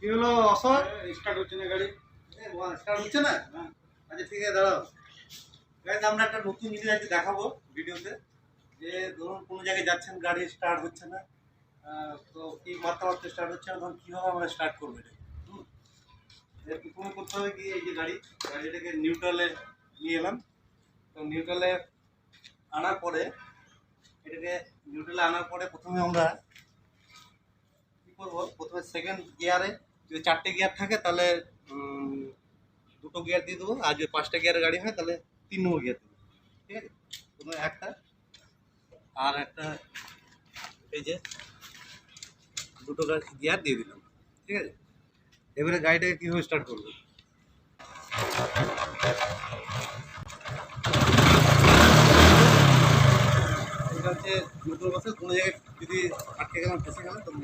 কি হলো অসর? স্টার্ট হচ্ছে না গাড়ি। স্টার্ট হচ্ছে না? আচ্ছা ঠিক আছে, দাঁড়াও। গাইজ আমরা একটা নতুন জিনিস আজকে দেখাবো ভিডিওতে, যে ধরুন কোনো জায়গায় যাচ্ছেন, গাড়ি স্টার্ট হচ্ছে না, তো কি মারতে মারতে স্টার্ট হচ্ছে না, তখন কীভাবে আমরা স্টার্ট করবো এটা? প্রথমে করতে হবে কি, এই যে গাড়িটাকে নিউট্রালে নিয়ে এলাম। তো নিউট্রালে আনার পরে প্রথমে আমরা কী করবো, প্রথমে সেকেন্ড গিয়ারে যদি 4টে গিয়ার থাকে তাহলে 2টো গিয়ার দিয়ে দেবো, আর যদি 5টে গিয়ারের গাড়ি হয় তাহলে 3 নম্বর গিয়ার দেবো। ঠিক আছে, প্রথমে একটা আর একটা, এই যে 2টো গিয়ার দিয়ে দিলাম। ঠিক আছে, এবারে গাড়িটাকে কীভাবে স্টার্ট করবো, এটা হচ্ছে নিউট্রাল বসে কোনো জায়গায় যদি আটকে গেলাম, ফেসে গেলাম, তখন